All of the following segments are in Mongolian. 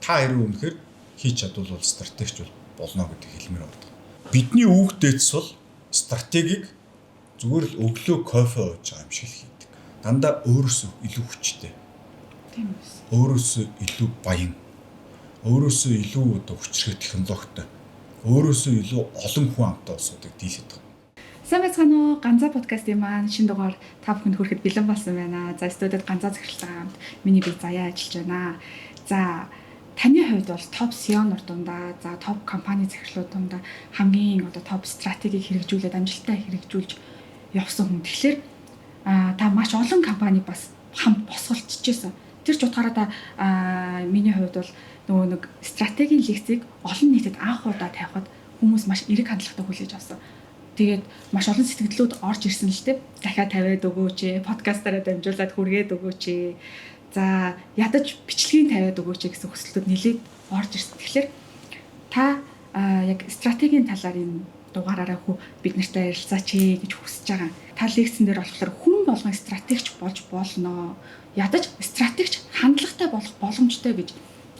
Та хэрэг үнэхээр хийж чадвал стратегч болно гэдэг хэлмээр байна. Бидний үг дээдс бол стратегийг зүгээр л өглөө кофе ууж байгаа юм шиг хийдэг. Дандаа өөрөөсөө илүү хүчтэй. Тийм үү. Өөрөөсөө илүү баян. Өөрөөсөө илүү одоо хүчрхэг технологитой. Өөрөөсөө илүү олон хүн амтай улсуудыг дийлээд байгаа. Сайн байцгаана уу? Ганцаа подкастын маань шинэ дугаар та бүхэнд хүрэхэд бэлэн болсон байна. За студиуд ганцаа захиралтай хамт миний бие заяа ажиллаж байна. За таны хувьд бол топ SEO-нор дундаа, за топ компани захирлууд дундаа хамгийн одоо топ стратегийг хэрэгжүүлээд амжилттай хэрэгжүүлж явсан хүн. Тэгэхээр та маш олон компани бас хамт босголцчихсэн. Тэр ч утгаараа миний хувьд бол нөгөө нэг стратегийн лекцийг олон нийтэд анх удаа тавихад хүмүүс маш эерэг хандлагатай хүлээж авсан. Тэгээд маш олон сэтгэлдлүүд орж ирсэн л дээ. Дахиад тавиад өгөөч, подкастаараа дамжуулаад хүргээд өгөөч. За ядаж бичлэгийг тавиад өгөөч гэсэн хүсэлтүүд нэлээд орж ирсэн. Тэгэхээр та яг стратегийн талаар энэ дугаараараа бид нартай ярилцаач гэж хүсэж байгаа. Та лекцэн дээр болохоор хүн болгон стратегч болж болно. Ядаж стратегч хандлагатай болох боломжтой гэж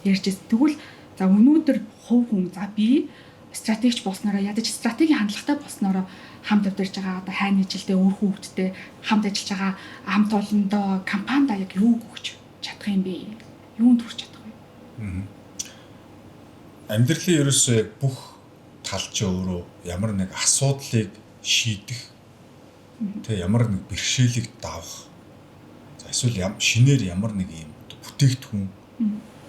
ярьж байна. Тэгвэл за өнөөдөр хувь хүн за би стратегч болсноороо ядаж стратегийн хандлагатай болсноороо хамт амьдарч байгаа одоо хайрны жилдээ үр хүүхдтэй хамт ажиллаж байгаа хамт олондоо компанид яг юу өгч чадах юм бэ? Юунд хүрч чадах вэ? Амьдралын ерөөсөө яг бүх тал ч өөрөө ямар нэг асуудлыг шийдэх тэг ямар нэг бэрхшээлийг давах за эсвэл шинээр ямар нэг юм бүтээгдэхүүн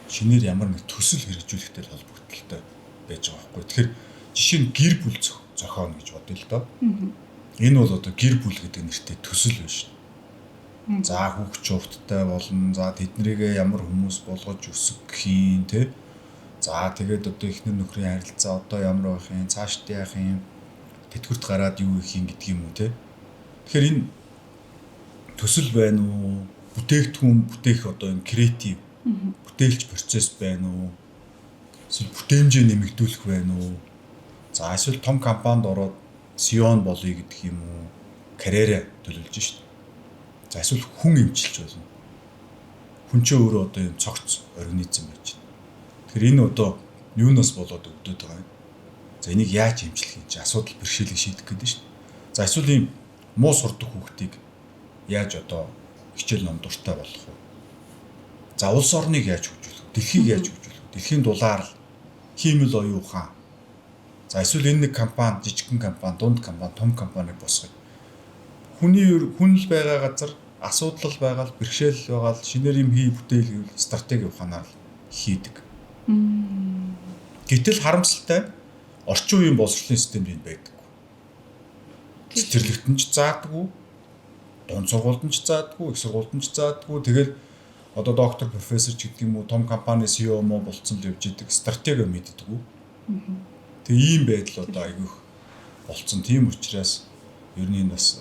шинээр ямар нэг төсөл хэрэгжүүлэхтэй холбогдолтой байж байгаа байхгүй. Тэгэхээр жишээ нь гэр бүл зохионо гэж бодъё л доо. Энэ бол одоо гэр бүл гэдэг нэртэй төсөл байна шүү. За хүүхд чухттай болно. За тэднэрийг ямар хүмүүс болгож өсгөх юм те. За тэгээд одоо эхнэр нөхрийн харилцаа одоо ямар байх юм, цаашд яах юм, тэтгэврт гараад юу их юм гэдэг юм уу те. Тэгэхээр энэ төсөл байна уу? Бүтээгдэхүүн бүтээх одоо энэ креатив бүтээлч процесс байна уу? Эсвэл бүтээмжээ нэмэгдүүлэх байна уу? За эсвэл том компанид ороод SEO болъё гэдэг юм уу? Карьераа төлөвлөж шít. За эсвэл хүн эмчилж болно. Хүн ч өөрөө одоо юм цогц организм байж байна. Тэгэхээр энэ одоо юунаас болоод өгдөд байгаа юм? За энийг яаж эмчлэх юм чи асуудал бэрхшээлийг шийдэх гэдэг шít. За эсвэл ийм муу сурдаг хүүхдийг яаж одоо хичээл ном дуртай болгох вэ? За улс орныг яаж хөгжүүлэх вэ? Дэлхийг яаж хөгжүүлэх вэ? Дэлхийн дулаар хиймэл оюун ухаан. За эсвэл энэ нэг компани, жижигхэн компани, дунд компани, том компаниг босгоё. Хүн л байгаа газар асуудал байгаа л бэрхшээл байгаа л шинээр юм хий бүтээл гэвэл стратеги ухаанаар хийдэг. Гэтэл харамсалтай орчин үеийн боловсролын системд энэ байдаггүй. Цэцэрлэгтэн ч заадаггүй, дунд сургуульд нь ч заадаггүй, их сургуульд нь ч заадаггүй. Тэгэл одоо доктор, профессор ч гэдэг юм уу, том компани CEO мó болцсон л явж идэг стратеги мэддэггүй. Тэгээ ийм байдал одоо айгүйх болцсон. Тийм учраас ер нь бас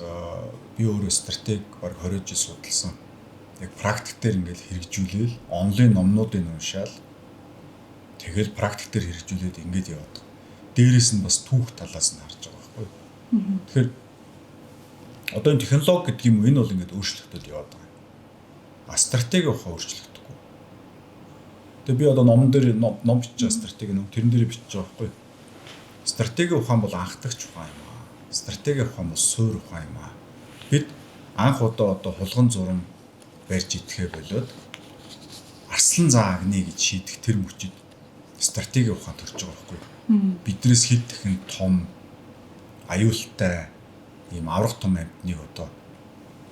би өөрөө стратеги баг 20 жил судалсан. Яг практик дээр ингээл хэрэгжүүлээл, онлайн номнуудыг уншаал. Тэгэл практик дээр хэрэгжүүлээд ингээд яваад. Дээрээс нь бас түүх талаас нь харж байгаа байхгүй. Тэгэхээр одоо энэ технологи гэдэг юм уу, энэ бол ингээд өөрчлөгдөд яваад байгаа. Стратеги ухаан өөрчлөгдөхгүй. Тэгээ би одоо номон дээр ном бичиж байгаа стратеги ном тэрэн дээр бичиж байгаа байхгүй. Стратеги ухаан бол анхдагч ухаан юм аа. Стратеги ухаан бол суур ухаан юм аа. Бид анх удаа одоо хулган зурам барьж идэхээ болоод арслан заа агны гэж шийдэх тэр мөчид стратеги ухаан төрж байгаа байхгүй. Биднээс хэд дахин том аюултай ийм аврах том амьтныг одоо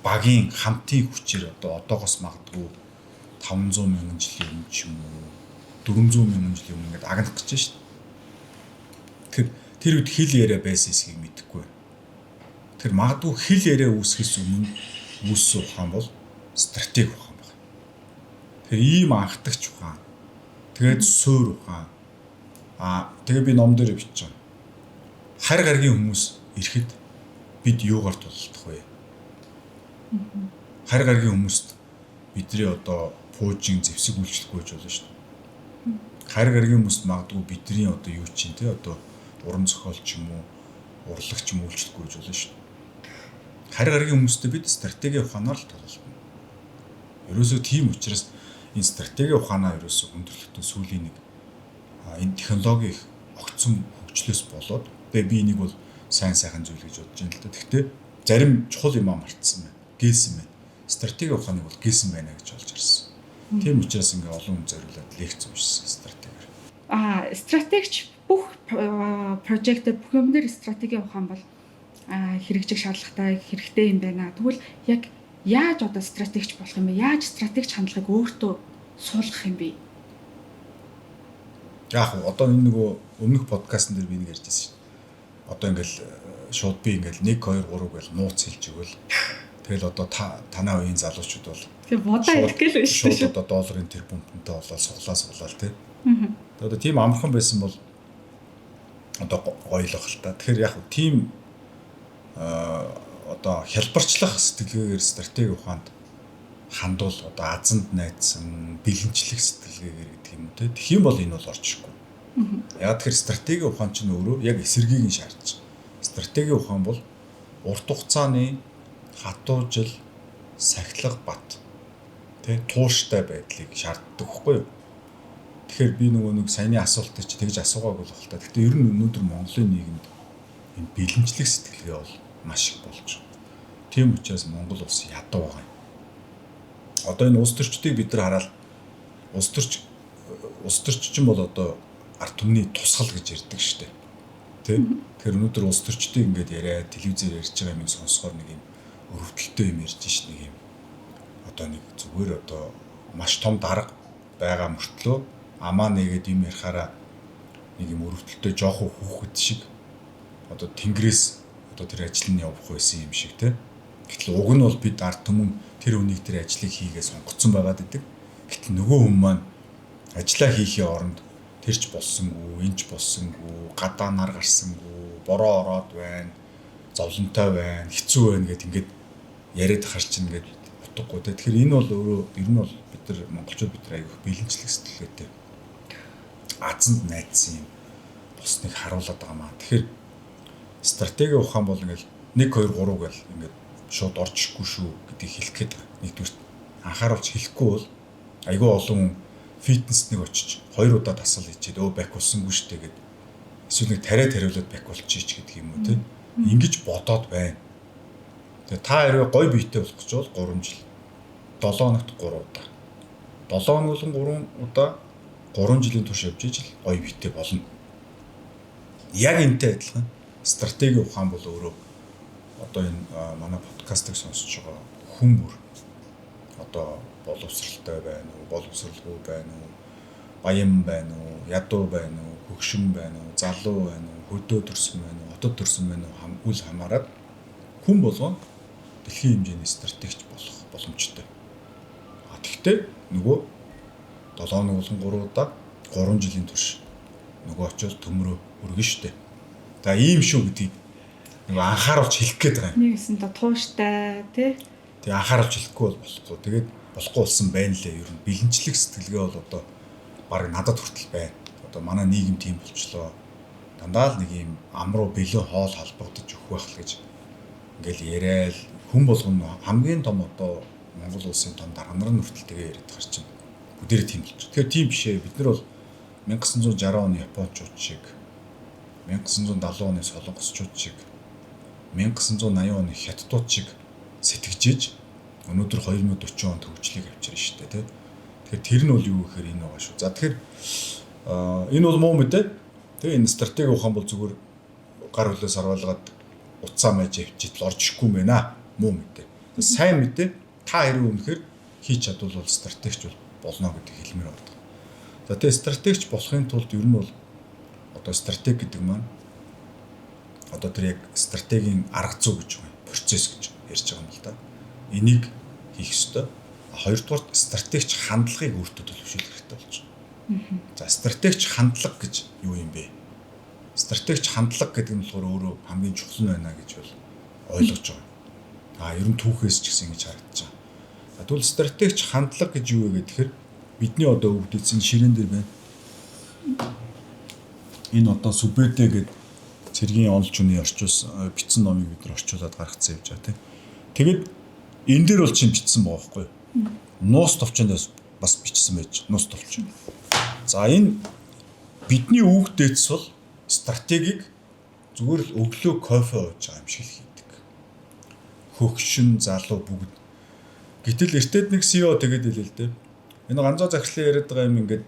багийн хамтын хүчээр одоо одоогоос магадгүй 500 мянган жилийн өмнө ч юм уу 400 мянган жилийн өмнө ингээд агнах гэж байна шүү дээ. Тэр үед хил яриа байсан эсхийг мэдэхгүй. Тэр магадгүй хил яриа үүсгэхээс өмнө үүссэн ухаан бол стратеги ухаан байна. Тэр ийм анхдагч ухаан. Тэгээд суур ухаан. Тэгээ би ном дээр бичиж байгаа. Хар гаргийн хүмүүс ирэхэд бид юугаар тулалдах вэ? Хар гаргийн хүмүүст бидний одоо пуужийн зэвсэг үйлчлэхгүй байж болно шүү дээ. Хар гаргийн хүмүүст магадгүй бидний одоо юу чинь те одоо уран зохиолч юм уу, урлагч юм үйлчлэхгүй байж болно шүү дээ. Хар гаргийн хүмүүстэй бид стратеги ухаанаар л тулалдана. Ерөөсөө тийм учраас энэ стратеги ухаанаа ерөөсө өндөрлөлтөө сүүлийн нэг энэ технологи их огцом хөгжлөөс болоод тэгээ би энийг бол сайн сайхан зүйл гэж бодож байна л да. Гэхдээ зарим чухал юм мартсан байна. Гээсэн байна. Стратеги ухааныг бол гээсэн байна гэж болж харсан. Тийм учраас ингээ олон хүн зориулаад лекц уншсан стратегиэр. Стратегч бүх прожект бүх юмнэр стратеги ухаан бол хэрэгжих шаардлагатай хэрэгтэй юм байна. Тэгвэл яг яаж одоо стратегч болох юм бэ? Яаж стратегч хандлагыг өөртөө суулгах юм бэ? Яг одоо энэ нөгөө өмнөх подкастн дээр би нэг ярьж байсан шин. Одоо ингээл шууд би ингээл 1 2 3 гэж нууц хэлж өгөөл. Тэгэл одоо танаа үеийн залуучууд бол тэг будаа ирэх гээл байна шүү. Шууд одоо долларын тэрбумтэнтэй болоод суглаа тий. Одоо тийм амархан байсан бол одоо гоёлох л та. Тэгэхээр яг тийм одоо хялбарчлах сэтгэлгээгээр стратеги ухаанд хандвал одоо азанд найдсан бэлэнчлэх сэтгэлгээгээр гэдэг юм үү те. Тэгэх юм бол энэ бол орж ирэхгүй. Яг тэр стратеги ухаан чинь өөрөө яг эсэргийг нь шаардж. Стратеги ухаан бол урт хугацааны хатуу жил сахилга бат тэ тууштай байдлыг шаарддаг байхгүй юу? Тэгэхээр би нэг саяны асуултыг чи тэгж асуугаагүй л байна. Гэхдээ ер нь өнөөдөр Монголын нийгэмд энэ бэлэнчлэх сэтгэлгээ бол маш их болж байна. Тийм учраас Монгол улс ядуу байгаа юм. Одоо энэ улс төрчдийг бид нар хараад улс төрччин бол одоо ард түмний тусгал гэж ярьдаг шүү дээ. Тэ? Тэгэхээр өнөөдөр улс төрчдийг ингээд яриад телевизээр ярьж байгаа юм сонсохоор нэг юм өрөвдөлттэй юм ярьж шít нэг юм. Одоо нэг зүгээр одоо маш том дарга байгаа мөртлөө амаа нэгээд юм ярихаараа нэг юм өрөвдөлттэй жоохон хүүхэд шиг одоо тэнгэрээс одоо тэр ажил нь явах байсан юм шиг тэ. Гэтэл уг нь бол бид ард түмэн тэр үнийг тэр ажлыг хийгээ сонгоцсон байгаад идэг. Гэтэл нөгөө хүн маань ажиллаа хийхийн оронд тэрч болсонгүй, энэч болсонгүй, гадаа нар гарсангүй, бороо ороод байна, зовлонтой байна, хэцүү байна гэд ингээд яриад харч ингээд утгагүй. Тэгэхээр энэ бол өөрөө ер нь бол бид нар монголчууд бид нар аяг бэлэнчлэх сэтгэлгээтэй. Азанд найдсан юм болсныг харуулдаг байгаа маа. Тэгэхээр стратеги ухаан бол ингээд 1 2 3 гэл ингээд шууд орж ирэхгүй шүү гэдгийг хэлэх гээд байгаа. Нэгдүгээр анхааруулж хэлэхгүй бол айгүй олон фитнес нэг очиж 2 удаа тасал хийчихэд бак болсонгүй штэ гэд эсвэл нэг тариалаад бак болчих гэдэг юм уу те. Ингиж бодоод байна. Тэгээ та хэрвээ гой биетэй болох гэж бол 3 жил 7 хоногт 3 удаа 7 хоног болон 3 удаа 3 жилийн турш явж ижил гой биетэй болно. Яг энтэй адилхан стратеги ухаан бол өөрөө одоо энэ манай подкастыг сонсож байгаа хүн бүр одоо боловсралтай байна уу, боловсралгүй байна уу, баян байна уу, ядуу байна уу, хөгшин байна уу, залуу байна уу, хөдөө төрсөн байна уу, хотод төрсөн байна уу үл хамааран хүн болгон дэлхийн хэмжээний стратегч болох боломжтой. Тэгэхдээ нөгөө 7 хоног болон 3 удаа 3 жилийн турш нөгөө очиод төмрөө өргөн штэ. За ийм шүү гэдгийг нөгөө анхааруулж хэлэх гээд байгаа юм. Нэгсэн та тууштай тий. Тэгээ анхааруулж хэлэхгүй бол болохгүй. Тэгээд болохгүй болсон байна лээ. Ер нь бэлэнчлэх сэтгэлгээ бол одоо баг надад хүртэл байна. Одоо манай нийгэм тийм болчлоо. Дандаа л нэг юм амруу бэлэн хоол халбагдаж өгөх байх л гэж ингээл яриад хүн болгоно хамгийн том одоо Монгол улсын том дарга нар нь хүртэл тэгээ яриад гарч байна. Бүгдээрээ тийм болчих. Тэгэхээр тийм бишээ бид нар бол 1960 оны японочууд шиг 1970 оны солонгосчууд шиг 1980 оны хятадууд шиг сэтгэжээж өнөөдөр 2040 онд хөгжлийг авчирна шүү дээ тий. Тэгэхээр тэр нь бол юу гэхээр энэ байгаа шүү. За тэгэхээр энэ бол муу мэдээ. Тэгээ энэ стратеги ухаан бол зүгээр гар хөлөөс харуулгаад утсаа мэж явчихл орж ирэхгүй юм байна. Муу мэдээ. Сайн мэдээ та хэрэг үнэхээр хийж чадвал стратегч болно гэдэг хэлмээр байна. За тэгээ стратегч болохын тулд ер нь бол одоо стратеги гэдэг маань одоо тэр яг стратегийн арга зүй гэж байна. Процесс гэж ярьж байгаа юм л да. Энийг хийх ёстой. Хоёрдугаар стратегч хандлагыг өөртөө төлөвшүүлэх хэрэгтэй болж байна. За стратегч хандлага гэж юу юм бэ? Стратегч хандлага гэдэг нь болохоор өөрөө хамгийн чухал нь байна гэж бол ойлгож байгаа. Ер нь түүхээс ч гэсэн ингэж харагдаж байгаа. За тэгвэл стратегч хандлага гэж юу вэ гэхээр бидний одоо өвдөцсөн ширээн дээр байна. Энэ одоо Сүбэдэ гэдэг цэргийн онолч хүний орчуулсан бичсэн номыг бид нар орчуулад гаргацсан явж байгаа тийм. Тэгэд энэ дээр бол чинь бичсэн байгаа байхгүй юу? Нуус товчондоос бас бичсэн байж нус товч. За энэ бидний үг дээдс бол стратегийг зүгээр л өглөө кофе ууж байгаа юм шиг хийдэг. Хөгшин залуу бүгд. Гэтэл эртээд нэг CEO тэгээд хэлээ л дээ. Энэ ганцаа захирлын яриад байгаа юм ингээд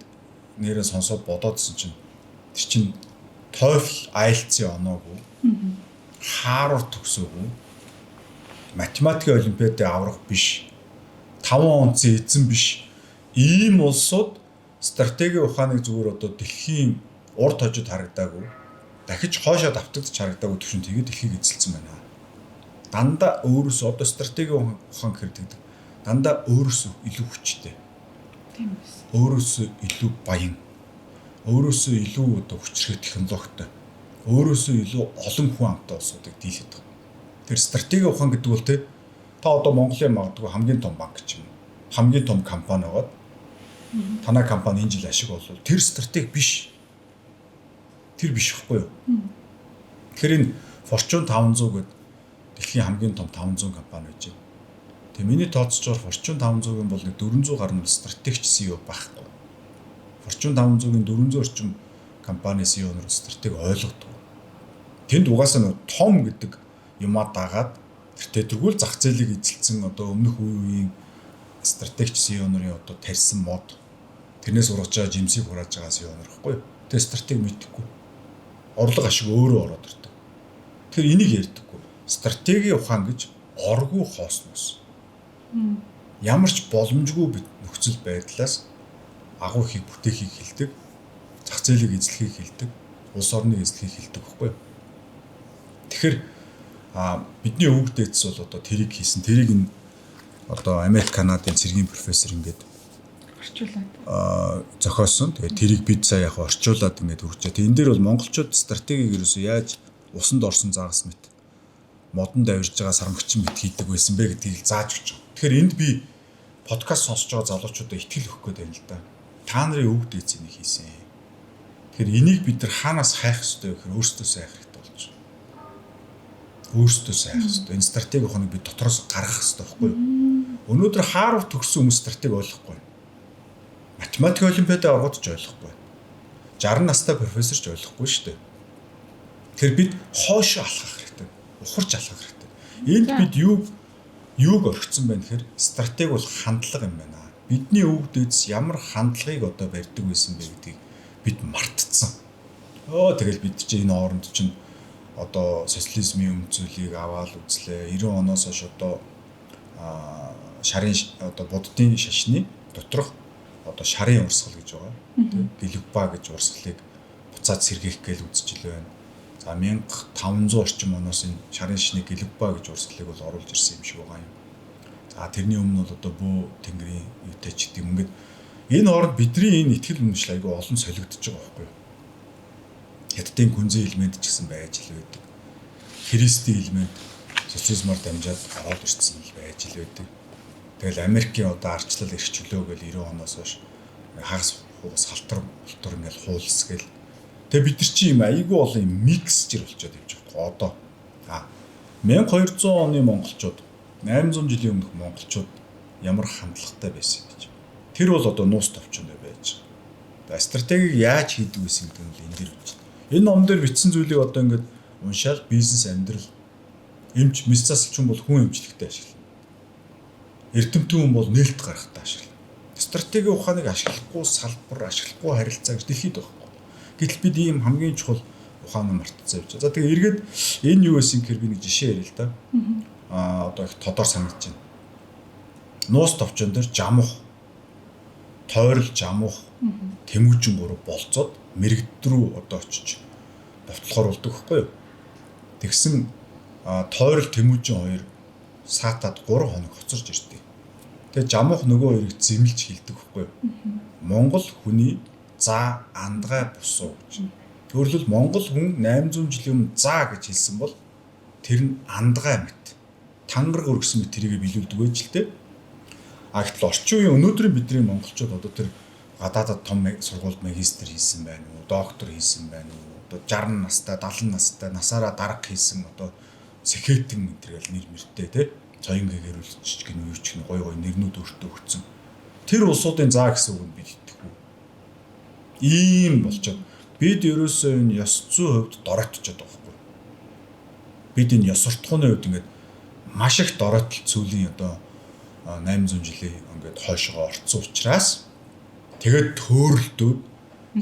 нэрээ сонсоод бодоодсэн чинь тэр чинь TOEFL IELTS-ийн оноогүй. Harvard төгсөөгүй. Математикийн олимпиадыг аврах биш. 5 онцгийн эзэн биш. Ийм улсууд стратегийн ухааныг зүгээр одоо дэлхийн урд хожид харагдаагүй. Дахиж хоошоо давтагдаж харагдаагүй төвшин тэгээд дэлхийг эзэлсэн байна. Дандаа өөрөөсөө одоо стратегийн ухаан хэрдэгдэг. Дандаа өөрөөсөө илүү хүчтэй. Тийм үү. Өөрөөсөө илүү баян. Өөрөөсөө илүү одоо хүчрэх технологитой. Өөрөөсөө илүү олон хүн амтай улсуудыг дийлээд байгаа. Тэр стратегийн ухаан гэдэг бол та одоо Монголын магадгүй хамгийн том банк ч юм уу. Хамгийн том компани байгаад танай компани энэ жил ашиг болвол тэр стратеги биш. Тэр биш ихгүй юу? Тэгэхээр энэ Fortune 500 гэдэг дэлхийн хамгийн том 500 компани байж байна. Тэгээ миний тооцоочоор Fortune 500-ын бол нэг 400 гаруй стратегч CEO байхгүй. Fortune 500-ын 400 орчим компани CEO-нор стратеги ойлгодог. Тэнд угаасаа нэг том гэдэг юмаа дагаад тэр тэгвэл зах зээлийг эзэлсэн одоо өмнөх үеийн стратегч CEO-нарын одоо тарьсан мод тэрнээс ургаж байгаа жимсийг хурааж байгаа CEO-нор байхгүй. Тэгээ стратеги мэдхгүй. Орлого ашиг өөрөө ороод ирдэг. Тэгэхээр энийг ярьдаггүй. Стратегийн ухаан гэж оргүй хоосноос. Ямар ч боломжгүй нөхцөл байдлаас агуу ихийг бүтээхийг хэлдэг. Зах зээлийг эзлэхийг хэлдэг. Улс орныг эзлэхийг хэлдэг байхгүй. Тэгэхээр бидний өвөг дээдс бол одоо тэрийг хийсэн. Тэрийг энэ одоо Америк, Канадын цэргийн профессор ингээд орчуулад зохиосон. Тэгээд тэрийг бид сая яг орчуулад ингээд хүрчээ. Тэ энэ дээр бол монголчууд стратегийг ерөөсөө яаж усанд орсон заагас мэт модон давирж байгаа сармагчин мэт хийдэг байсан бэ гэдгийг зааж өгч байгаа. Тэгэхээр энд би подкаст сонсож байгаа залуучуудад итгэл өгөх гээд байна л да. Та нарын өвөг дээдс энийг хийсэн. Тэгэхээр энийг бид нар хаанаас хайх ёстой вэ гэхээр өөрсдөө хайх хэрэгтэй болж байна. Өөрсдөө хайх ёстой. Энэ стратеги ухааныг бид дотроос гаргах ёстой байхгүй юу? Өнөөдөр Harvard төгссөн хүмүүс стратеги ойлгохгүй. Математик олимпиадад авахд ч ойлгохгүй. 60 настай профессор ч ойлгохгүй шүү дээ. Тэгэхээр бид хоошоо алхах хэрэгтэй. Ухарч алхах хэрэгтэй. Энд бид юуг орхицсан байна гэхээр стратеги бол хандлага юм байна. Бидний өвөг дээдс ямар хандлагыг одоо барьдаг байсан бэ гэдгийг бид мартцсан. Тэгэл бид чинь энэ хооронд чинь одоо социализмын өмцөлийг аваад үзлээ. 90 оноос хойш одоо шарын одоо буддын шашны доторх одоо шарын урсгал гэж байгаа. Тийм гэлүгба гэж урсгалыг буцаад сэргээх гээл үзэж л байна. За 1500 орчим оноос энэ шарын шашны гэлүгба гэж урсгалыг бол оруулж ирсэн юм шиг байгаа юм. За тэрний өмнө бол одоо бөө тэнгэрийн юутай ч гэдэг юм. Ингээд энэ хооронд бидний энэ итгэл үнэмшил айгүй олон солигдож байгаа байхгүй юу? Хятадын күнзээ элемент ч гэсэн байж л байдаг. Христийн элемент социализмаар дамжаад ороод ирсэн л байж л байдаг. Тэгэл Америкийн одоо арчлал эрх чөлөө гэл 90 оноос хойш хагас хугас халтар ингээл хуулсгээл. Тэгээ бид нар чи юм айгүй олон юм миксчер болчиход явж байгаа. Одоо 1200 оны монголчууд 800 жилийн өмнөх монголчууд ямар хандлагатай байсан гэж. Тэр бол одоо нуус товчонд байж байгаа. Стратегийг яаж хийдэг вэ гэдэг нь энэ дэр үүж байна. Энэ ном дээр бичсэн зүйлийг одоо ингээд уншаал бизнес амьдрал эмч мэс засалчин бол хүн эмчлэгтэй ашиглана. Эрдэмтэн хүн бол нээлт гаргахтаа ашиглана. Стратегийн ухааныг ашиглахгүй салбар, ашиглахгүй харилцаа гэж дэлхийд байхгүй. Гэтэл бид ийм хамгийн чухал ухаанаа мартцсан явж байгаа. За тэгээ эргээд энэ юу байсан гэхээр би нэг жишээ ярил л да. Одоо их тодор санагдаж байна. Нуус товчон дээр жамуух, тойрол жамуух, тэмүүжин гурав болцоод мэрэгд рүү одоо очиж довтлохоор болдог байхгүй юу? Тэгсэн тойрол тэмүүжин хоёр саатаад 3 хоног хоцорж ирдэг. Тэгээ жамуух нөгөө хоёрыг зэмлж хилдэг байхгүй юу? Монгол хүний за андгай бусуу гэж. Өөрөлдөл монгол хүн 800 жилийн өмнө за гэж хэлсэн бол тэр нь андгай мэт. Тангараг өргөсөн мэт тэрийг биелүүлдэг байж л дээ. Гэтэл орчин үеийн өнөөдрийн бидний монголчууд одоо тэр гадаадад том сургуульд магистр хийсэн байна уу, доктор хийсэн байна уу, одоо 60 настай, 70 настай насаараа дарга хийсэн одоо сэхэтэн энэ төрөл нэр мэртэй тий. Цоён гээгэрүүлчих гэнэ юу ч гэнэ гой гой нэрнүүд өөртөө өгсөн. тэр улсуудын заа гэсэн үг нь бид итгэхгүй. Ийм болчиход бид ерөөсөө энэ ёс зүйн хувьд доройтчиход байгаа байхгүй. Бид энэ ёс суртахууны хувьд ингээд маш их доройтол цөлийн одоо 800 жилийн ингээд хойшоо орцсон учраас тэгээд төөрөлтүүд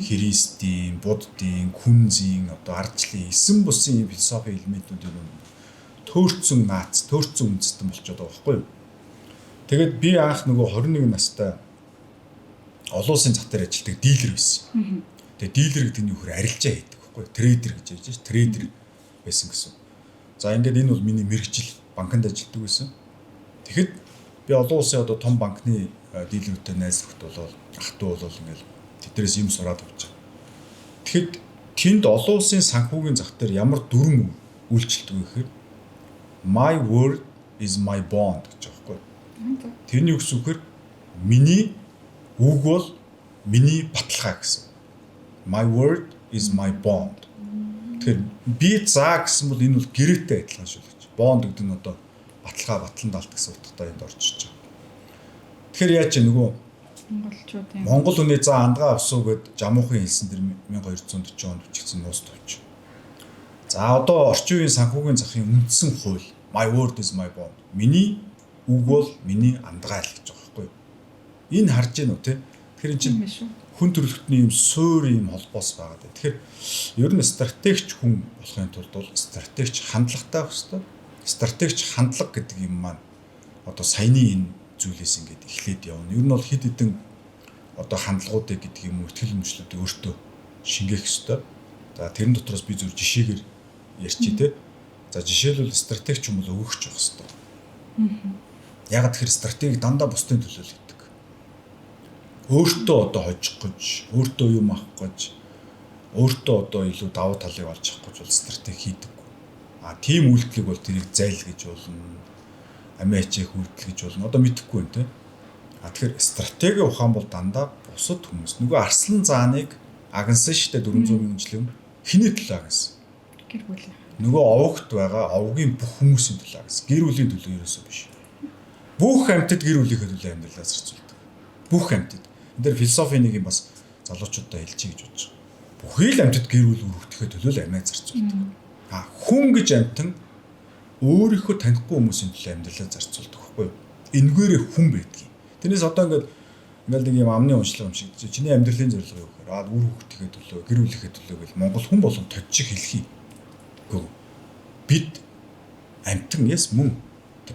христийн, буддийн, күнзийн одоо ардчлалын эсэм бусын философи элементүүд юм төөрцөн наац, төөрцөн үндэстэн болчиход байгаа байхгүй юу. Тэгээд би анх нөгөө 21 настай олон улсын зах дээр ажилладаг дилер байсан. Тэгээд дилер гэдэг нь юу гэхээр арилжаа хийдэг байхгүй юу. Трейдер гэж ярьж байна. Трейдер байсан гэсэн. За ингээд энэ бол миний мэргэжил, банкнд ажилладаг байсан. Тэгэхэд би олон улсын одоо том банкны дилерүүтэй найзлахт болол ах トゥ болол ингээд тэднээс юм сураад авч байгаа. Тэгэхэд тэнд олон улсын санхүүгийн зах дээр ямар дүрм үйлчлдэг вэ гэхээр my word is my bond гэж байгаа байхгүй. Тэрний үгс үгээр миний үг бол миний баталгаа гэсэн. My word is my bond. Тэгэхээр би заа гэсэн бол энэ бол гэрээтэй адилхан шүү гэж. Bond гэдэг нь одоо баталгаа, батлан даалт гэсэн утгатай энд орж ирж байгаа. Тэгэхээр яаж ч нөгөө монголчуудын Монгол хүний заа андгаа авсуу гэд жамуухын хэлсэн дэр 1240 онд бичигдсэн нуус товч. За одоо орчин үеийн санхүүгийн захын үндсэн хууль my word is my bond. Миний үг бол миний андгаа л гэж байгаа байхгүй юу? Энэ харж гэнэ үү те? Тэгэхээр эн чинь хүн төрөлхтний юм суур юм холбоос байгаа даа. Тэгэхээр ер нь стратегч хүн болохын тулд бол стратегч хандлагатай байх хэрэгтэй. Стратегч хандлага гэдэг юм маань одоо саяны энэ зүйлээс ингээд эхлээд явна. Ер нь бол хэд хэдэн одоо хандлагуудыг гэдэг юм уу, ихтгэл өмчлүүдийг өөртөө шингээх ёстой. За тэрэн дотроос би зөв жишээгээр ярьчих те. За жишээлбэл стратегч юм бол өгөхч байх ёстой. Яг тэгэхээр стратеги дандаа бусдын төлөө л хийдэг. Өөртөө одоо хожих гэж, өөртөө юм авах гэж, өөртөө одоо илүү давуу талыг олж авах гэж бол стратеги хийдэг. Тийм үйлдэлийг бол тэрийг зайл гэж болно. Амиачиг үйлдэл гэж болно. Одоо мэдэхгүй байна те. Тэгэхээр стратеги ухаан бол дандаа бусад хүмүүс. Нөгөө арслан зааныг агнсан штэ 400 мянган жилийн хиний төлөө агнсан. гэр бүлийн. Нөгөө овогт байгаа овгийн бүх хүмүүсийн төлөө агнсан. Гэр бүлийн төлөө ерөөсөө биш. Бүх амьтад гэр бүлийнхээ төлөө амьдралаа зарцуулдаг. Бүх амьтад. Энд дээр философи нэг юм бас залуучуудаа хэлчихье гэж бодож байгаа. Бүхий л амьтад гэр бүл өргөхөд төлөө л амиа зарцуулдаг. Хүн гэж амьтан өөрийнхөө танихгүй хүмүүсийн төлөө амьдралаа зарцуулдаг байхгүй юу? Энгээрээ хүн байдгийг. Тэрнээс одоо ингээд нэг юм амны уншлага юм шиг чиний амьдралын зорилго юу гэхээр үр хөвгтийнхээ төлөө, гэр бүлийнхээ төлөө гэл Монгол хүн болон точиг хэлхий. Гүү. Бид амьтан яс мөн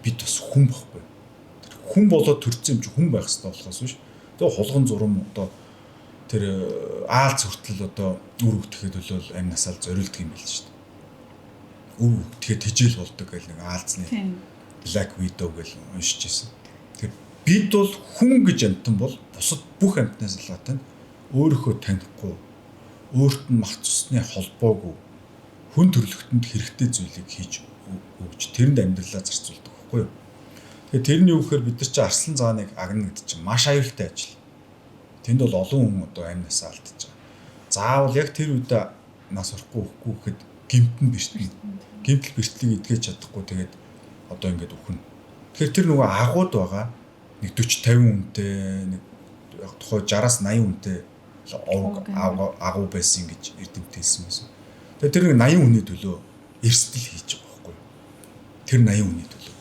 бид бас хүн байхгүй. Хүн болоод төрсөн юм чи хүн байх хэрэгтэй болохоос биш. Тэгээ хулган зурам одоо тэр аалц хүртэл одоо үр хөвгтийнхээ төлөө амь насаал зориулдаг юм байл шүү дээ. Үр хөвгтийнхээ тижэл болдог гэл нэг аалцны Black Widow гэл уншиж ирсэн. Тэгэхээр бид бол хүн гэж амьтан бол бусад бүх амьтнаас илгаатай нь өөрийнхөө танихгүй, өөрт нь мах цусны холбоогүй хүн төрлөختөнд хэрэгтэй зүйлийг хийж өгч тэрэнд амьдралаа зарцуулдаг байхгүй юу? Тэгээ тэрний юу гэхээр бид нар чи арслан зааныг агна гэдэг чинь маш аюултай ажил. Тэнд бол олон хүн одоо амь насаа алдчихж байгаа. Заавал яг тэр үед нас орохгүй өгөхгүй гэхэд гэмтэн бэртэн. Гэмтэл бэртлийг эдгэж чадахгүй тэгээд одоо ингэж өхнө. Тэгэхээр тэр нөгөө агууд байгаа нэг 40-50 үнэтэй нэг яг тухай 60-аас 80 үнэтэй агуу байсан гэж эрдэмтдэлсэн байсан. Тэгээд тэр нэг 80 үнэ төлөө эрсдэл хийж байгаа байхгүй юу? Тэр 80 үнэ төлөө.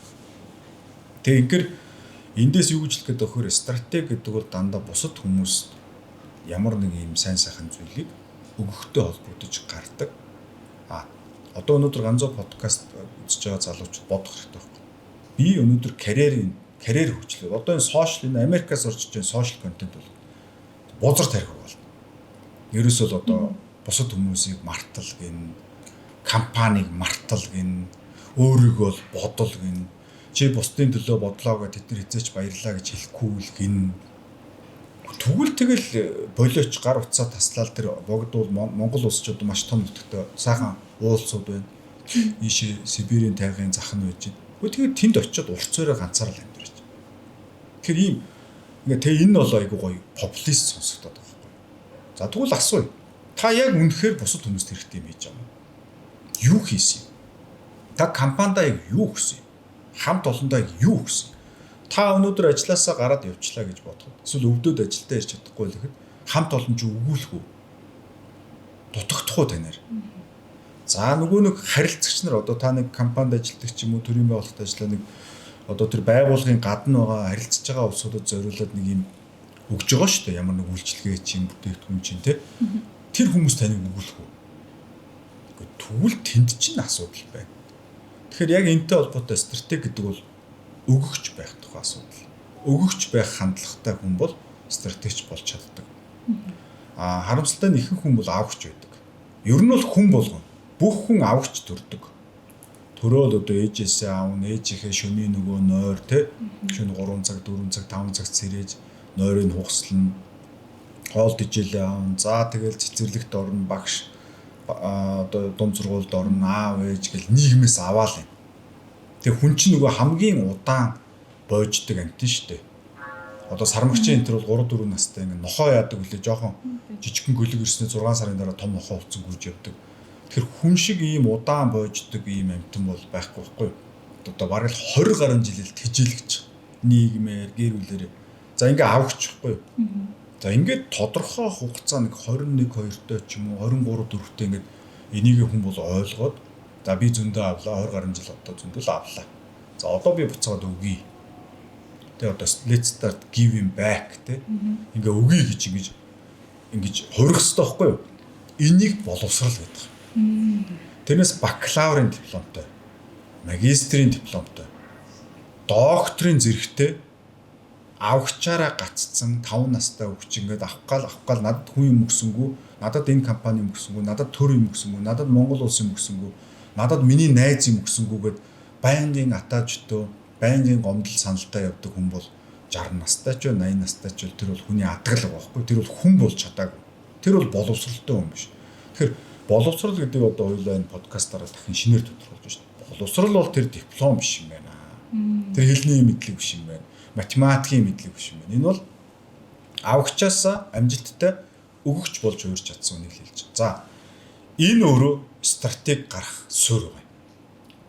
Тэгээд ингээр эндээс юу гэж хэлэх гээд өгөхөр стратеги гэдэг бол дандаа бусад хүмүүст ямар нэг юм сайн сайхан зүйлийг өгөхтэй холбогдож гардаг. Одоо өнөөдөр ганцоо подкаст үзэж байгаа залуучууд бодох хэрэгтэй байхгүй. Би өнөөдөр карьер хөгжлөө. Одоо энэ сошиал энэ Америкаас орж иж сошиал контент бол бузар тарих болно. Ерөөсөө л одоо бусад хүмүүсийг мартал гин, компанийг мартал гин, өөрийгөө л бодол гин. Чи бусдын төлөө бодлоо гэж тэд нар хизээч баярлаа гэж хэлэхгүй л гин. Тэгвэл тэгэл болооч гар утсаа таслал тэр богдвол Монгол улс ч одоо маш том нутагтай сайхан уулзууд байна. Ийшээ Сибирийн тайгын зах нь байж. Тэгээд тэнд очиод урцаараа ганцаараа л амьдарч. Тэгэхээр ийм ингээ тэг энэ бол айгуу гоё популист сонсогдоод байгаа байхгүй. За тэгвэл асууя. Та яг үнэхээр бусад хүмүүст хэрэгтэй юм хийж байгаа юм. Юу хийсэн юм? Та компанидаа яг юу өгсөн юм? Хамт олондоо яг юу өгсөн? та өнөөдөр ажилласаа гараад явчлаа гэж бодоход эсвэл өвдөд ажилдаа ирч чадахгүй л гэхэд хамт олон ч өгүүлэх үү? Дутагдах уу танаар? За нөгөө нэг харилцагч нар одоо та нэг компанид ажилладаг ч юм уу төрийн байгууллагад ажиллаа нэг одоо тэр байгууллагын гадна байгаа харилцаж байгаа улсуудад зориулаад нэг юм өгж байгаа шүү дээ. Ямар нэг үйлчилгээ чинь бүтээгдэхүүн чинь тий. Тэр хүмүүс таныг өгүүлэх үү? Тэгвэл тэнд чинь асуудал байна. Тэгэхээр яг энэтэй холбоотой стратеги гэдэг бол өгөгч байх тухай асуудал. Өгөгч байх хандлагатай хүн бол стратегч болж чаддаг. Харамсалтай нь ихэнх хүн бол авахч байдаг. Ер нь бол хүн болгоно. Бүх хүн авахч төрдөг. Төрөөл одоо ээжээсээ аавн, ээжийнхээ шөнийн нөгөө нойр те шөнө 3 цаг, 4 цаг, 5 цаг цэрээж нойрыг хугслана. Хоол тижээлээ аавн. За тэгэл цэцэрлэгт орно, багш одоо дунд сургуульд орно, аав ээж гэл нийгмээс аваал юм. Тэгээ хүн чинь нөгөө хамгийн удаан боождөг амтэн штэ. Одоо сармагчийн энэ төр бол 3 4 настай ингэ нохоо яадаг үлээ жоохон жижигхэн гөлөг ирснээр 6 сарын дараа том нохоо хувцсан гүйж явдаг. Тэгэхээр хүн шиг ийм удаан боождөг ийм амтэн бол байхгүй байхгүй. Одоо бараг л 20 гаруй жилэл тэжээлгэж нийгмээр гэр бүлэрээ. За ингээ авахч байхгүй. За ингээд тодорхой хугацаа нэг 21 2-той ч юм уу 23 4-тэй ингээд энийг хүн бол ойлгоод за би зөндөө авлаа 20 гаруй жил одоо зөндөө л авлаа. За одоо би буцаад өгье. Тэгээ одоо let's start giving back те. Ингээ өгье гэж ингэж хурих хэрэгтэй байхгүй юу? Энийг боловсрал гэдэг. Тэрнээс бакалаврын дипломтой, магистрийн дипломтой, докторийн зэрэгтэй авахчаараа гаццсан 5 настай өвч ингээд авах гал надад хүн юм өгсөнгүү, надад энэ компани юм өгсөнгүү, надад төр юм өгсөнгүү, надад Монгол улс юм өгсөнгүү, надад миний найз юм өгсөнгүүгээд байнгын атаажтөө, байнгын гомдол саналтай явдаг хүн бол 60 настай ч 80 настай ч тэр бол хүний атгалга байхгүй. Тэр бол хүн болж чадаагүй. Тэр бол боловсралтай хүн биш. Тэгэхээр боловсрал гэдэг одоо хоёулаа энэ подкастаараа дахин шинээр тодорхойлж байна шүү дээ. Боловсрал бол тэр диплом биш юм байна. Тэр хэлний мэдлэг биш юм байна. Математикийн мэдлэг биш юм байна. Энэ бол авахчаасаа амжилттай өгөгч болж өөрч чадсан үнийг хэлж байна. За энэ өөрөө стратеги гарах суурь байна.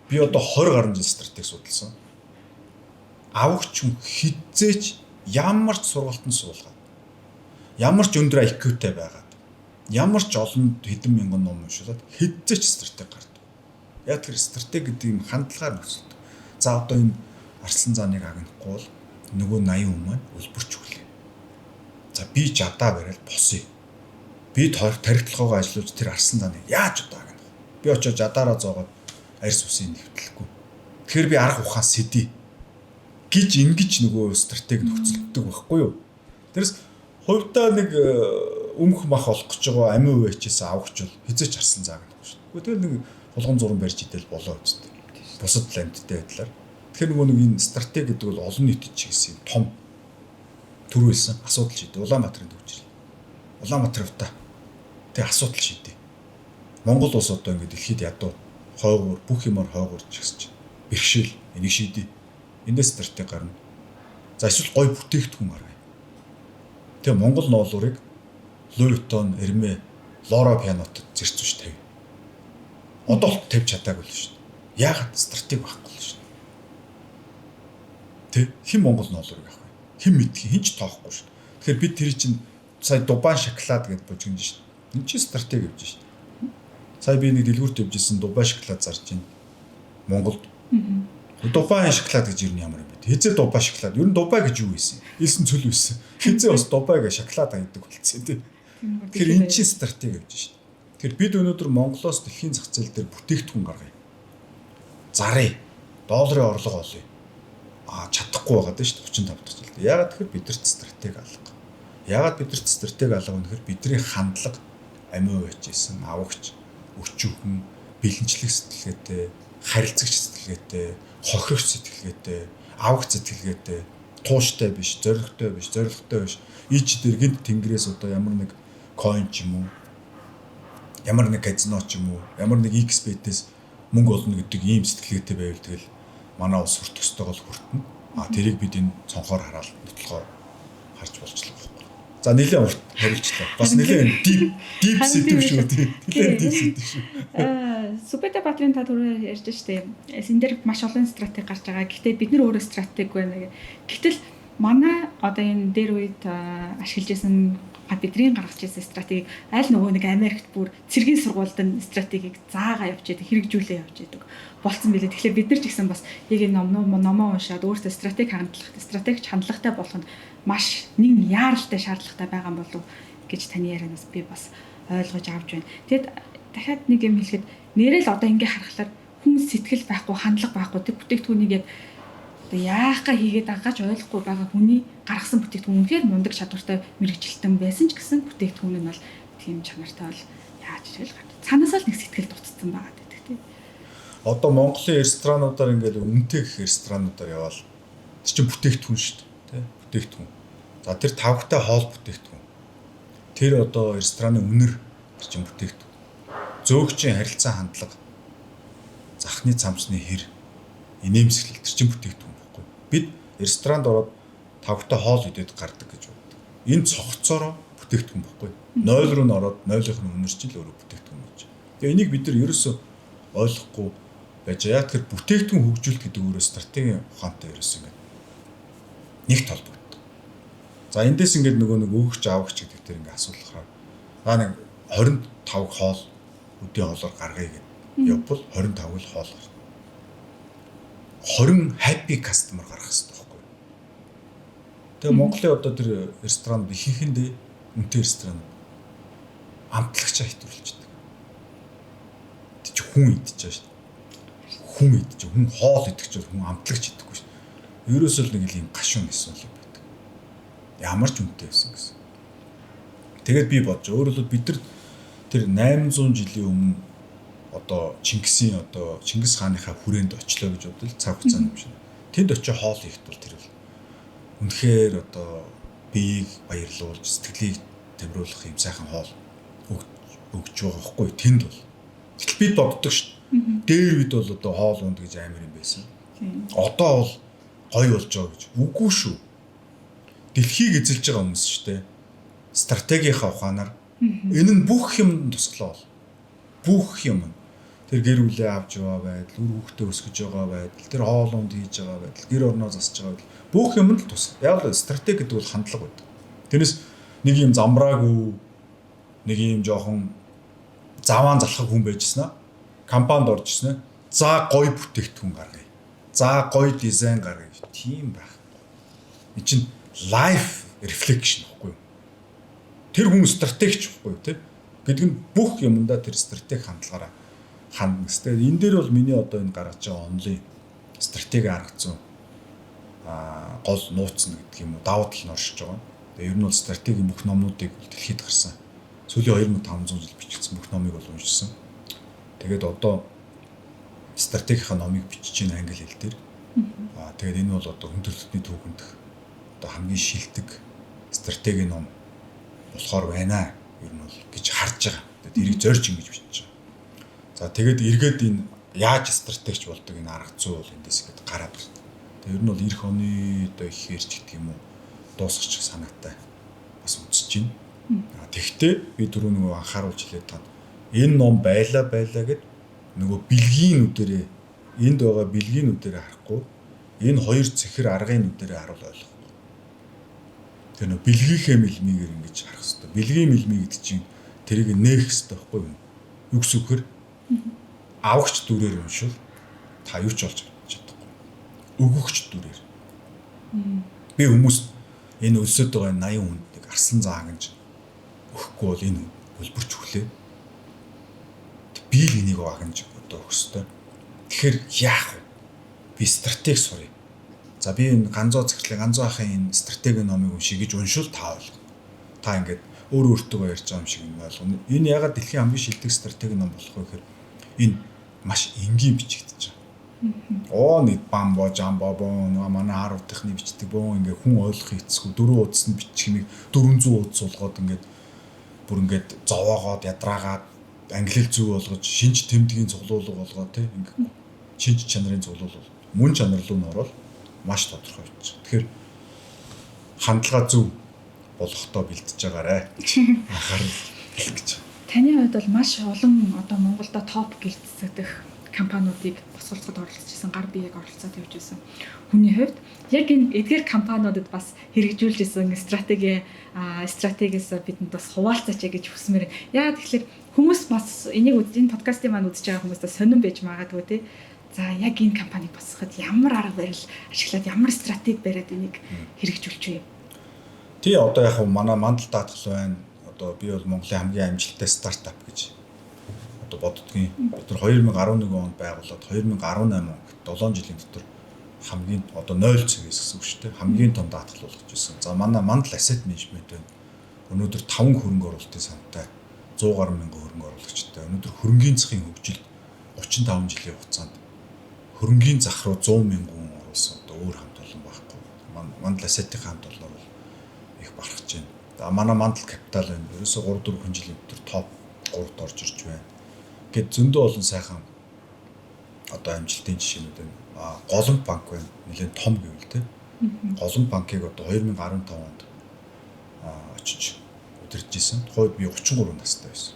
Би одоо 20 гаруй жил стратеги судалсан. Авахч хүн хизээч ямар ч сургалтанд суулгаад, ямар ч өндөр IQ-тэй байгаад, ямар ч олон хэдэн мянган ном уншуулад хизээч стратеги гардаг. Яг тэр стратеги гэдэг юм хандлагаар нөхцөлдөг. За одоо энэ арслан зааныг агнахгүй бол нөгөө 80 хүн маань үлбэрч хүлээ. За би жадаа бариад босъё. Би тархитлогоо ажиллуулж тэр арслан зааныг яаж одоо агнах вэ? Би очиж жадаараа зоогоод арьс үсийг нэвтлэхгүй. Тэгэхээр би арга ухаан сэдий гэж ингэж нөгөө стратеги нөхцөлддөг байхгүй юу? Тэрс хувьдаа нэг өмх мах олох гэж байгаа амин үеичээс авахч бол хизээч харсан заагнахгүй шүү дээ. Тэгэл нэг хулган зуран барьж идэл болоо үстэй. Бусад ландтай байдлаар. Тэгэхээр нөгөө нэг энэ стратеги гэдэг бол олон нийтэд чигсэн том төрүүлсэн асуудал шийдэ. Улаанбаатарын төвчрээ. Улаанбаатарта тэг асуудал шийдэ. Монгол улс одоо ингэ дэлхийд ядуу хойгуур бүх юмар хойгуур чигсэж бэрхшээл энийг шийдэ. Эндээс стратеги гарна. За эсвэл гой бүтээгдэхүүн гаргая. Тэгээ Монгол ноолуурыг Louis Vuitton, Hermès, Loro Piano'д зэрцүүлж тавь. Одоо л тавьж чадаагүй л шүү дээ. Яагаад стратеги байхгүй л шүү дээ. Тэ хэн Монгол ноолуурыг авах вэ? Хэн мэдхий, хэн ч тоохгүй шүү дээ. Тэгэхээр бид тэр чинь сая Дубай шоколад гэж божигнж шүү дээ. Энэ чинь стратеги явж шүү дээ. Сая би нэг дэлгүүрт явжсэн Дубай шоколад зарж байна. Монголд. Дубай шоколад гэж юу ямар юм бэ? Хизээ Дубай шоколад. Ер нь Дубай гэж юу ийсэн? Илсэн цөл үйсэн. Хизээ бас Дубай гэж шоколад хайдаг болцсон тийм. Тэгэхээр энэ чинь стратеги явж шүү дээ. Тэгэхээр бид өнөөдөр Монголоос дэлхийн зах зээл дээр бүтээгдэхүүн гаргая. Зарыг долларын орлого олъё. Чадахгүй байгаа даа шүү дээ 35 дахь жилдээ. Яагаад тэгэхээр бидэрт стратеги алга. Яагаад бидэрт стратеги алга вэ гэхээр бидний хандлага амиа байжсэн авахч, өчүүхэн, бэлэнчлэх сэтгэлгээтэй, харилцагч сэтгэлгээтэй, хохирогч сэтгэлгээтэй, авах сэтгэлгээтэй, тууштай биш, зоригтой биш, зоригтой биш. Ич дээр гинт тэнгэрээс одоо ямар нэг coin ч юм уу, ямар нэг казино ч юм уу, ямар нэг XBet-ээс мөнгө олно гэдэг ийм сэтгэлгээтэй байвал тэгэл манай улс хүртэх ёстойгоо хүртэнэ. Тэрийг бид энэ цонхоор хараад нотлохоор харж болчихлоо байхгүй. За нэлээд урт хариулчлаа. Бас нэлээд deep сэдв шүү. Нэлээд deep сэдв шүү. Супэдэ Батлын та түрүү ярьж штэ. Энд дээр маш олон стратеги гарч байгаа. Гэхдээ бид нар өөрөө стратеги байна. Гэтэл манай одоо энэ дээр үед ашиглаж байсан бидний гаргаж ирсэн стратеги аль нөгөө нэг Америкт бүр цэргийн сургуульд нь стратегийг заагаа явж яадаг, хэрэгжүүлээ явж яадаг болцсон билээ. Тэгэхээр бид нар ч гэсэн бас яг энэ номоо уншаад өөртөө стратегич хандлагатай болох нь маш нэг яаралтай шаардлагатай байгаа болов гэж таны ярианаас би бас ойлгож авч байна. Тэгэд дахиад нэг юм хэлэхэд нэрэл одоо ингээ харахаар хүн сэтгэл байхгүй, хандлага байхгүй тэг бүтээгдэхүүнийг яг яахаа хийгээд агаж ойлгохгүй байгаа хүний гаргасан бүтээгдэхүүн үнэхээр мундаг чадвартай мэрэгжилтэн байсан ч гэсэн бүтээгдэхүүн нь бол тийм чанартай бол яаж ч л цаанаасаа л нэг сэтгэл дутцсан байгаа гэдэг тийм. Одоо Монголын ресторануудаар ингээл үнэтэй гэх ресторануудаар яваал тэр чинь бүтээгдэхүүн шүү дээ, тий? Бүтээгдэхүүн. За тэр тавхтай хоол бүтээгдэхүүн. Тэр одоо рестораны үнэр тэр чинь бүтээгдэхүүн. Зөөгчийн харилцаа хандлага, захны цамцны хэр, инээмсэглэл тэр чинь бүтээгдэхүүн. Бид ресторанд ороод тавхтай хоол идээд гардаг гэж боддог. Энэ цогцоороо бүтээгдэхүүн байхгүй. 0 руу н ороод 0-ын үнэрч л өөрөө бүтээгдэхүүн гэж. Тэгээ энийг бид нар ерөөсөө ойлгохгүй байж яа тэр бүтээгдэхүүн хөгжүүлэлт гэдэг өөрөө стратегийн ухаантай ерөөсөө ингэ нэг толбогддог. За эндээс ингээд нөгөө нэг өөгч авагч гэдэг дээр ингэ асуулахаар нэг 25 хоол өдийн хоолоор гаргая гэдэг. Явбал 25 л хоол гарна. 20 happy customer гаргах хэрэгтэй байхгүй. Тэгээ Монголын одоо тэр ресторан ихэнхэндээ үнэтэй ресторан амтлагч хайтруулж байдаг. Тэг чи хүн идэж байгаа шүү дээ. Хүн идэж, хүн хоол идэх ч хүн амтлагч идэхгүй шүү дээ. Ерөөсөө л нэг юм гашуун эсвэл юм байдаг. Ямар ч үнэтэй байсан гэсэн. Тэгээд би бодож өөрөлд бид нар тэр 800 жилийн өмнө одоо Чингис хааныхаа хүрээнд очлоо гэж бодвол цаг хугацааны юм шиг. Тэнд очиж хоол хийхэд бол тэр үнэхээр одоо биеийг баярлуулж сэтгэлийг тамируулах юм сайхан хоол өгч байгаа байхгүй тэнд бол. Гэтэл бид боддог шүү дээ. Дээр бид бол одоо хоол унд гэж амар юм байсан. Одоо бол гоё болж байгаа гэж. Үгүй шүү. Дэлхийг эзэлж байгаа хүмүүс шүү дээ. Стратегийнхаа ухаанаар энэ нь бүх юм туслаа бол. Бүх юм. Тэр гэр бүлээ авч яваа байдал, үр хүүхдээ өсгөж байгаа байдал, тэр хоолунд хийж байгаа байдал, гэр орноо засаж байгаа байдал бүх юм л тус. Яг л стратеги гэдэг бол хандлага байдаг. Тэрнээс нэг юм замбраагүй, нэг юм жоохон заваан залхах хүн байжснаа, компанид орж ирсэн. За гоё бүтээгдэхүүн гаргая. За гоё дизайн гаргая. Тийм байх. Энэ чинь life reflection гэхгүй юу? Тэр хүн стратегч гэхгүй юу, тэ? Гэдэг нь бүх юмдаа тэр стратеги хандлагаараа хандна гэстэй. Энэ дээр бол миний одоо энэ гаргаж байгаа онлын стратеги харагдсан гол нууцна гэдэг юм уу давуу тал нь оршиж байгаа. Тэгээ ер нь бол стратегийн бүх номнуудыг дэлхийд гарсан. Сүүлийн 2500 жил бичигдсэн бүх номыг бол уншсан. Тэгээд одоо стратегийнхаа номыг бичиж байна англи хэл дээр. Тэгээд энэ бол одоо хүн төрөлхтний түүхэнд одоо хамгийн шилдэг стратегийн ном болохоор байна ер нь бол гэж харж байгаа. Тэгээд эрийг зорж ингэж бичиж байгаа. За тэгээд эргээд энэ яаж стратегч болдог энэ арга зүй бол эндээс ихэд гараад байна. Тэгээд ер нь бол эх оны одоо их ярьж гэдэг юм уу дуусгачих санаатай бас үзэж байна. Тэгвэл би түрүү нөгөө анхааруулж хэлээд тань энэ ном байлаа гэд нөгөө бэлгийнүүдэрээ энд байгаа бэлгийнүүдэрээ харахгүй энэ хоёр цэхэр аргын нүдэрээ харуул ойлгохгүй. Тэр нөгөө бэлгийнхээ мэлмигээр ингэж харах хэрэгтэй. Бэлгийн мэлми гэдэг чинь тэрийг нээх хэрэгтэй байхгүй юу? Юу гэсэн үг хэр авагч дүрээр уншвал та юу ч олж чадахгүй. Өгөгч дүрээр. Би хүмүүст энэ өлсөд байгаа 80 хүнд арслан заагж өгөхгүй бол энэ хөлбөрч өглөө. Би л энийг вагнж одоо өгсөй. Тэгэхээр яах вэ? Би стратеги сурыг. За би энэ ганцоо ахын энэ стратеги номыг уншиж гэж уншвал та ойлгоо. Та ингээд өөртөө ярьж байгаа юм шиг ойлгоно. Энэ ягаад дэлхийн хамгийн шилдэг стратеги ном болох вэ гэхээр энэ маш энгийн бичигдэж байгаа. Нэг бамбо жамбо манай харуултахны бичдэг бөө ингээ хүн ойлгох хэцүү 4 удаснд бичих хэмээг 400 удас суулгаад ингээд бүр ингээд зовоогоод ядраагаад англи хэл зүг болгож шинж тэмдгийн цуглуулга болгоод тийм ингээ шинж чанарын цуглуулга мөн чанар руу н ороод маш тодорхой болчих. Тэгэхээр хандлага зөв болохдоо бэлдэж байгаарэ. Анхаарал хэлэх гэж. Таны хувьд бол маш олон одоо Монголда топ гэлцдэг компаниудыг босголцоход оролцож исэн, гар биеийг оролцоод явж исэн. Хүний хувьд яг энэ эдгээр компаниудад бас хэрэгжүүлж исэн стратегиэс бидэнд бас хуваалцаач гэж хүсмээр. Яагаад тэгэхээр хүмүүс бас энийг энэ подкастын маань үзэж байгаа хүмүүстээ сонирн байж магадгүй тий. За яг энэ компаниг босгоход ямар арга барил ашиглаад ямар стратеги бариад энийг хэрэгжүүлж вэ? Тий одоо яг манай мандал даатгал байна. Одоо би бол Монголын хамгийн амжилттай стартап гэж одоо боддгийн. Бид нар 2011 онд байгуулад 2018 онд 7 жилийн дотор хамгийн одоо 0 цэгээс гэсэн үг шүү дээ. Хамгийн том даатгал болгож ирсэн. За манай мандал asset management байна. Өнөөдөр 5 хөрөнгө оруулалтын сантай 100 гаруй мянган хөрөнгө оруулагчтай. Өнөөдөр хөрөнгөний засгийн хөгжилд 35 жилийн хугацаанд хөрөнгөний зах руу 100 мянган хүн оруулсан. Одоо өөр хамт олон байхгүй. Мандал asset-ийн хамт олноор бол их барах гэж байна. За манай мандал капитал байна. Ерөөсө 3-4 жилийн дотор топ 3-т орж ирж байна. Гэт зөндөө олон сайхан одоо амжилтын жишээнүүд байна. Голомт банк байна. Нэлээд том гэвэл тэ. Голомт банкыг одоо 2015 онд очиж удирдах гэсэн. Тухайд би 33 настай байсан.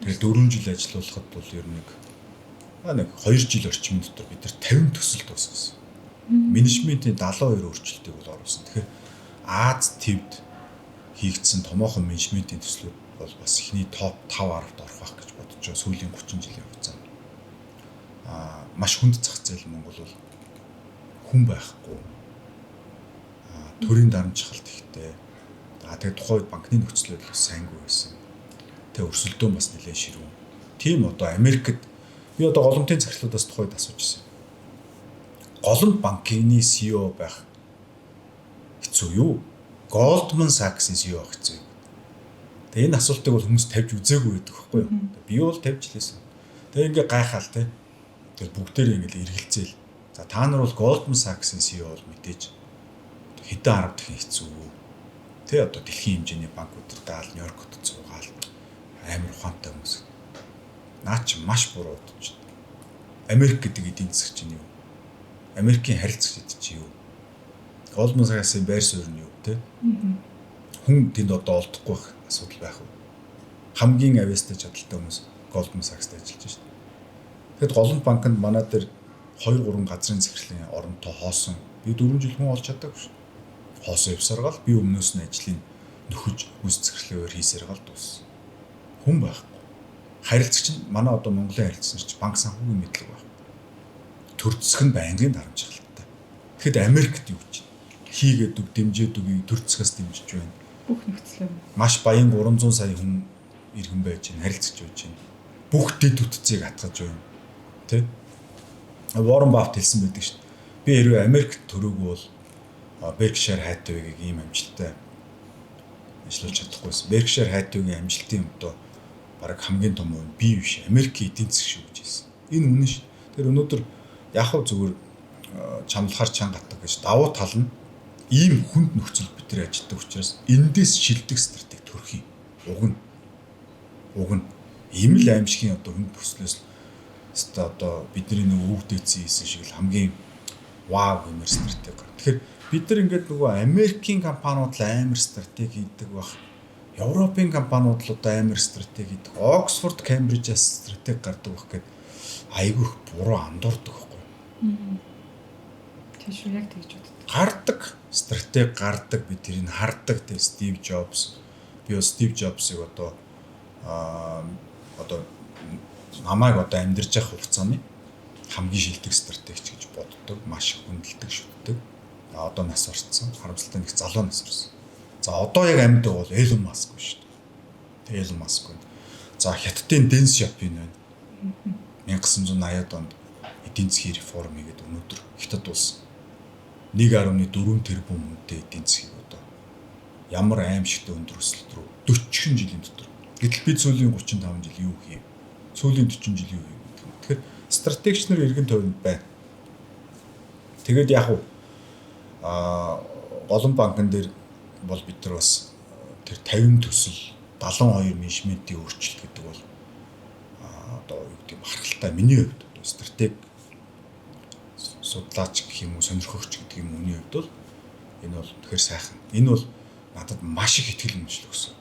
Тэгээд 4 жил ажиллаулахад бол ер нь нэг 2 жил орчим дотор бид нар 50 төсөл дуусгасан. Менежментийн 72 өөрчлөлтийг бол оруулсан. Тэгэхээр Аз твд хийгдсэн томоохон менежментийн төслүүд бол бас ихний топ 5-10-т орох байх гэж бодож байгаа сүүлийн 30 жилийн хугацаанд. Маш хүнд зах зээл Монгол бол хүн байхгүй. Төрийн дарамжхалт ихтэй. Тэгээд тухайд банкны нөхцөлөд бас сайнгүй байсан. Тэгээ өрсөлдөөн бас нэлээд ширүүн. Тийм одоо Америкт би одоо голомтын захирлуудаас тухайд асууж ирсэн. Голомт банкны CEO байх хэцүү юу? Goldman Sachs-ийн CEO байх хэцүү. Тэгээ энэ асуултыг бол хүмүүс тавьж үзээгүй байдаг байхгүй юу? Би бол тавьж лээсэн. Тэгээ ингээ гайхаал те. Тэр бүгдээр ингээл эргэлзээл. За та нар бол Goldman Sachs-ийн CEO бол мэдээж хэдэн арга дахин хэцүү. Тэ одоо дэлхийн хэмжээний банкудад даал Нью-Йоркт цугаал амар ухаантай хүмүүс. Наа чи маш буруу бодож байна. Америк гэдэг эдийн засаг чинь юу? Америкийн харилцагч гэдэг чи юу? Goldman Sachs-ийн байр суурь нь юу те? Хүн тэнд одоо олдохгүй байх асуудал байх уу? Хамгийн авьяастай чадaltaй хүмүүс Goldman Sachs-тай ажиллаж байна. Тэгэхэд Голомт банкнд манай дээр 2-3 газрын захирлын оронтой хоосон. Би 4 жил хүн олж чадаагүй шүү. Хоосон явсаар гал би өмнөөс нь ажлыг нөхөж үс захирлаагаар хийсээр гал дууссан. Хүн байхгүй. Харилцагч нь манай одоо Монголын харилцагч банк санхүүгийн мэдлэг байна. Төр зэсэг нь байнгын дарамжхалттай. Тэгэхэд Америкт юу гэж хийгээд үг дэмжээд үгийг төр зэсгээс дэмжиж байна. Бүх нөхцөл маш баян 300 сая хүн иргэн байж байна, харилцаж байж байна. Бүх дэд үтцийг атгаж байна. Тэ? Warren Buffett хэлсэн байдаг шүү дээ. Би хэрвээ Америкт төрөөгүй бол Berkshire Hathaway-гийн ийм амжилттай ажиллаж чадахгүйсэн. Berkshire Hathaway-гийн амжилтын одоо бараг хамгийн том нь би биш, Америкийн эдийн засаг шүү гэж хэлсэн. Энэ үнэн шүү. Тэр өнөөдөр яг хав зүгээр чамлахаар чангатдаг гэж давуу тал нь ийм хүнд нөхцөл битэр ажилладаг учраас эндээс шилдэг стратеги төрөх юм. Уг нь ийм л аимшигын одоо хүнд нөхцлөөс одоо бидний нэг өвдөөцсөн хийсэн шиг л хамгийн вау гэмээр стратеги. Тэгэхээр бид нар ингээд нөгөө Америкийн компаниуд л амар стратеги хийдэг баг. Европын компаниуд л одоо амар стратеги хийдэг. Оксфорд, Кембрижээс стратеги гардаг баг гэхэд айгүй их буруу андуурдаг байхгүй. Тийм шүү, яг тэгж боддог. Гардаг стратеги гардаг, бид тэрийг хардаг. Тэ Стив Джобс. Би Стив Джобсыг одоо намайг одоо амьдарч явах хугацааны хамгийн шилдэг стратегч гэж боддог, маш их хүндэлдэг шүтдэг. Одоо нас орцсон, харамсалтай нэг залуу нас орсон. За одоо яг амьд бол Elon Musk шүү дээ. Elon Musk байна. За Хятадын Deng Xiaoping байна. 1980-ад онд эдийн засгийн реформ хийгээд өнөөдөр Хятад улс 1.4 тэрбум хүнтэй эдийн засгийг одоо ямар аимшигтай өндөр өсөлт рүү 40 жилийн дотор. Гэтэл бид сүүлийн 35 жил юу хийв? Сүүлийн 40 жил юу хийв? Тэгэхээр стратегч нар эргэн тойронд байна. Тэгээд яг уу Голомт банкн дээр бол бид нар бас тэр 50 төсөл 72 менежментийн өөрчлөлт гэдэг бол одоо юу гэдэг юм харгалтай миний хувьд стратеги судлаач гэх юм уу сонирхогч гэдэг юм үүний хувьд бол энэ бол тэгэхээр сайхан. Энэ бол надад маш их ихтгэл үнэмшил өгсөн.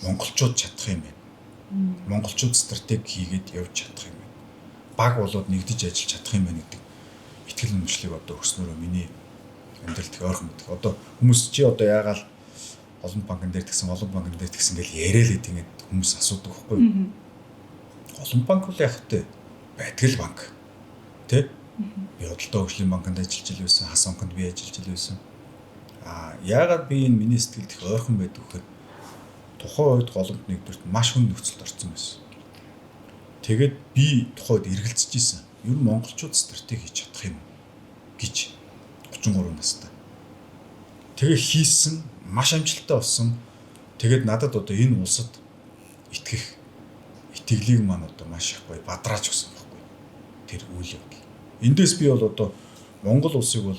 монголчууд чадах юм байна. Монголчууд стратеги хийгээд явж чадах юм байна. Баг болоод нэгдэж ажиллаж чадах юм байна гэдэг итгэл үнэмшлийг одоо өгснөөрөө миний амьдралд их ойрхон мэдэх. Одоо хүмүүс чи одоо яагаад олон банкн дээр тэгсэн гэж яриад тэгээд хүмүүс асуудаг байхгүй юу? Олон банк бол яг хөтэй байтгал банк. Тэ? Би Худалдаа хөгжлийн банкнд ажиллаж ил байсан, Хас банкнд би ажиллаж ил байсан. Яагаад би энэ миний сэтгэлд их ойрхон байдаг гэхээр тухайн үед голомт нэгдүгürt маш хүнд нөхцөлд орсон байсан. Тэгээд би тухайд эргэлзэж исэн. Ер нь монголчууд стратеги хийж чадах юм гэж 33 настай. Тэгээ хийсэн, маш амжилттай болсон. Тэгээд надад одоо энэ улсад итгэх итгэлийг маань одоо маш их гоё бадрааж өгсөн байхгүй. Тэр үйл явдал. Эндээс би бол одоо Монгол улсыг бол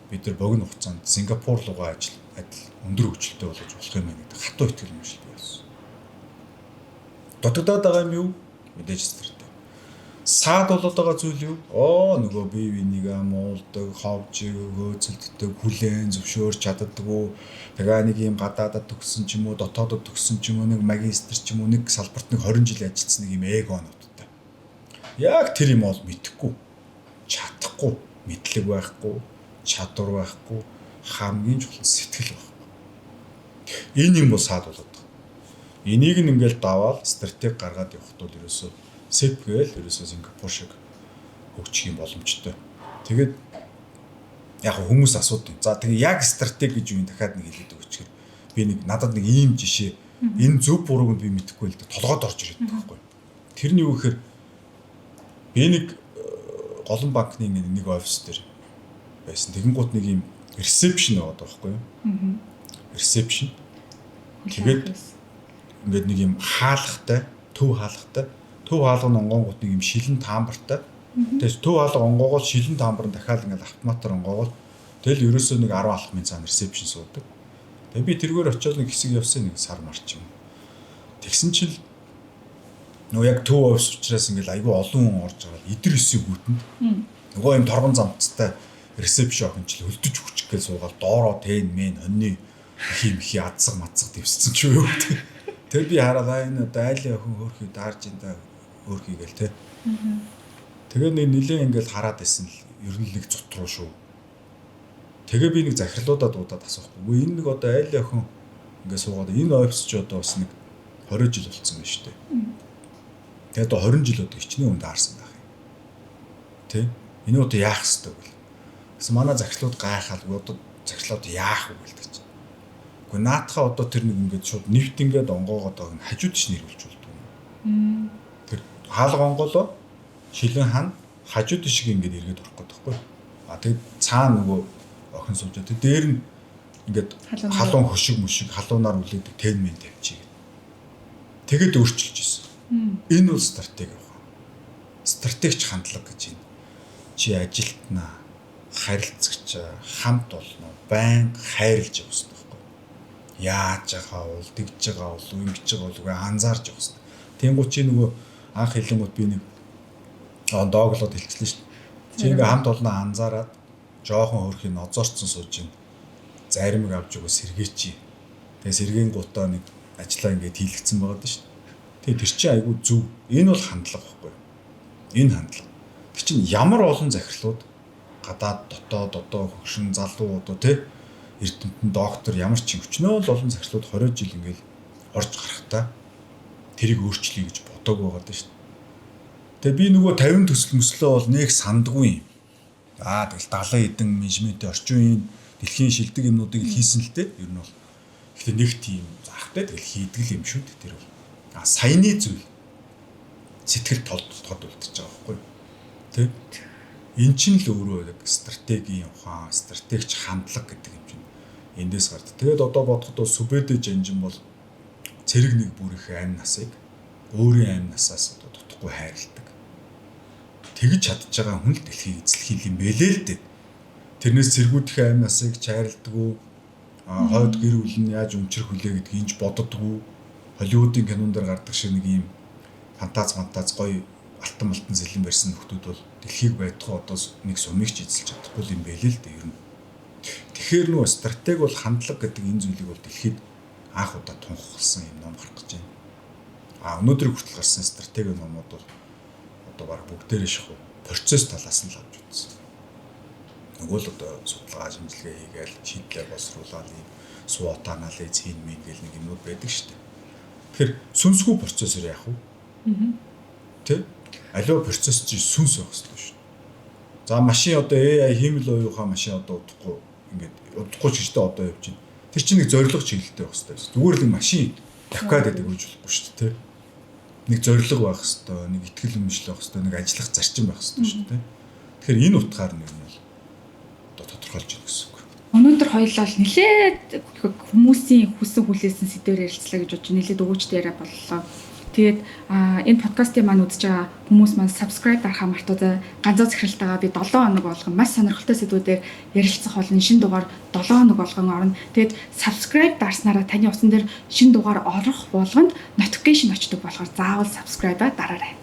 бид нар богино хугацаанд Сингапур руугаа адил өндөр хөгжилтэй болгож болох юм байна гэдэг хатуу итгэл юмшил би болсон. Дутагдаад байгаа юм юу? Мэдээж стратеги. Саад болоод байгаа зүйл юу? Нөгөө бие биенийг амуулдаг, ховж өгөөцөлддөг, хүлээн зөвшөөрч чаддаггүй. Тэгээ нэг юм гадаадад төгссөн ч юм уу, дотоодод төгссөн ч юм уу, нэг магистр ч юм уу, нэг салбарт нэг 20 жил ажилласан нэг юм эгонуудтай. Яг тэр юм бол мэдэхгүй, чадахгүй, мэдлэг байхгүй, чадвар байхгүй, хамгийн чухал сэтгэл байхгүй. Энэ юм бол саад болоод байгаа. Энийг нь ингээл даваад стратеги гаргаад явахд бол ерөөсөө СЭП гээл ерөөсөө Сингапур шиг хөгжих юм боломжтой. Тэгээд яг хүмүүс асуудаг. За тэгээ яг стратеги гэж юу юм дахиад нэг хэлээд өгч гэр. Би нэг надад нэг ийм жишээ энэ зөв бурууг нь би мэдэхгүй л дээ толгойд орж ирээд байгаа байхгүй. Тэрний юу гэхээр би нэг голон банкны нэг офис дээр байсан. Тэгэнгუთ нэг ийм ресепшн аваад байгаа байхгүй юу? Ресепшн. Тэгээд ингээд нэг ийм хаалгатай, төв хаалга нь онгонгууд нэг юм шилэн таамбартай. Тэгээс төв хаалга онгоогоо шилэн таамбар нь дахиад ингээд автоматар онгоогоо тэгэл ерөөсөө нэг 10 алхмын цаана ресепшн суудаг. Тэгээ би тэргээр очиод нэг хэсэг явсан нэг сар марч юм. Тэгсэн чинь нөгөө яг төв офис учраас ингээд айгүй олон хүн орж байгаа. Идэр өсөй гүтэнд. Нөгөө юм торгон замцтай ресепшн охинч хөлдөж хүчих гэж суугаад доороо тэн мэн өнний хим хи адсаг мацаг дэвссэн ч юу гэдэг. Тэр би хараад энэ одоо айлын охин хөөрхий даарж энэ хөөрхий гээл те. Тэгээ нэг нилээн ингээл хараад байсан л ер нь нэг цут руу шүү. Тэгээ би нэг захирлуудаа дуудаад асуухгүй. Үгүй энэ нэг одоо айлын охин ингээд суугаад энэ офис ч одоо бас нэг 20 жил болцсон байна шүү дээ. Тэгээ одоо 20 жил одоо хичнээн үнд аарсан байх юм. Тэ? Энэ одоо яах ёстой вэ? Гэсэн манай захирлууд гайхаад одоо захирлууд яах вэ гэлдэг чинь. Гэхдээ наатахаа одоо тэр нэг ингээд шууд нэвт ингээд онгоогоо одоо хажууд ш нэрвүүлж болдог юм. Тэр хаалга онголоо шилэн хан хажууд шиг ингээд эргээд орох гэдэг байхгүй. Тэгээд цаана нөгөө охин суужаа. Тэг дээр нь ингээд халуун хөшиг мөшиг халуунаар үлээдэг тэн мэн тавьчих. Тэгээд өөрчилж ирсэн. Энэ бол стратеги байна. Стратегч хандлага гэж юм. Чи ажилтнаа харилцагч хамт болно. Байн хайрлж явах хэрэгтэй байхгүй. Яаж байгаа бол тэгж байгаа бол ингэж байгаа бол анзаарч явах хэрэгтэй. Тэнгуү чи нөгөө анх хэлэнгүүт би нэг дооглоод хэлчихлээ шүү дээ. Чи ингээ хамт олно анзаараад жоохон хөрхийн ноцоорцсон сууж ин заримыг авч өгөө сэргээчи. Тэгээ сэргийн гутаа нэг ажиллаа ингээ хийлгцэн байгаад шүү дээ. Тэгээ тэр чинь айгүй зөв. Энэ бол хандлага байхгүй. Энэ хандлага. Тэр чинь ямар олон захирлууд гадаад дотоод одоо хөгшин залуу одоо тий эрдэмтэн доктор ямар ч өчнөө л олон захирлууд 20 жил ингээл орж гарахтаа тэрийг өөрчлөе гэж бодог байгаад шүү дээ. Тэгээ би нөгөө 50 төсөл мөслөө бол нэг сандгүй юм. Тэгэл 70 эдэн менежментийн орчин үеийн дэлхийн шилдэг юмнуудыг хийсэн л дээ. Ер нь бол гэхдээ нэг тийм заахтай тэгэл хийдэг юм шүү дээ. Тэр бол саяны зүйл сэтгэл тод үлдчихэж байгаа байхгүй юу? Тэ? Эн чинь л өөрөө яг стратегийн ухаан, стратегч хандлага гэдэг юм чинь эндээс гардаг. Тэгээд одоо бодоход Сүбэдэ Жанжин бол цэрэг нэг бүр их амь насыг өөрийн амь насаас одоо дутхгүй хайрладаг. Тэгж чадж байгаа хүн л дэлхийг эзлэх юм бэлээ л дээ. Тэрнээс цэргүүдийн амь насыг чайрладаггүй, хойд гэр бүл нь яаж өмчрөх хүлээ гэдгийг инж боддоггүй. Холливуудын кинон дээр гардаг шиг нэг юм фантаз гоё алтан зэлэн барьсан хүмүүс бол дэлхийг байтугай одоо нэг сумыг ч эзэлж чадахгүй юм байлээ л дээ ер нь. Тэгэхээр нөгөө стратеги бол хандлага гэдэг энэ зүйлийг бол дэлхийд анх удаа тунхагласан юм ном гарах гэж байна. Өнөөдөр хүртэл гарсан стратеги номууд бол одоо баг бүгдээрээ шахуу процесс талаас нь л авч үзсэн. Нөгөө л одоо судалгаа шинжилгээ хийгээл шийдлээ боловсруулаад ийм SWOT анализ хийн мэн гэл нэг юмуд байдаг шүү дээ. Тэгэхээр сүнсгүй процессор яах вэ? Тэ? Аливаа процесс чинь сүнс байх хэрэгтэй шүү. За машин одоо AI хиймэл оюухан машин одоо удахгүй ч гэжтэй одоо явж байна. Тэр чинь нэг зорилго чиглэлтэй байх хэрэгтэй. Зүгээр л машин давхаад байдаг гэж болохгүй шүү дээ. Нэг зорилго байх хэрэгтэй, нэг ихтгэл өмчлөх байх хэрэгтэй, нэг ажиллах зарчим байх хэрэгтэй шүү дээ. Тэгэхээр энэ утгаар нэг нь бол одоо тодорхойлж байна гэсэн үг. Өнөөдөр хоёулаа нэлээд хүмүүсийн хүссэн хүлээсэн сэдвээр ярилцлаа гэж бодож нэлээд өгөөжтэй яриа боллоо. Тэгээд энэ подкастын маань үзэж байгаа хүмүүс маань subscribe дарахаа мартаа. Ганцаа захиралтайгаа би 7 хоног болгон маш сонирхолтой сэдвүүдээр ярилцах болно. Шинэ дугаар 7 хоног болгон орно. Тэгээд subscribe дарснараа таны утсан дээр шинэ дугаар орох болгонд notification очдог болохоор заавал subscribe-а дараарай.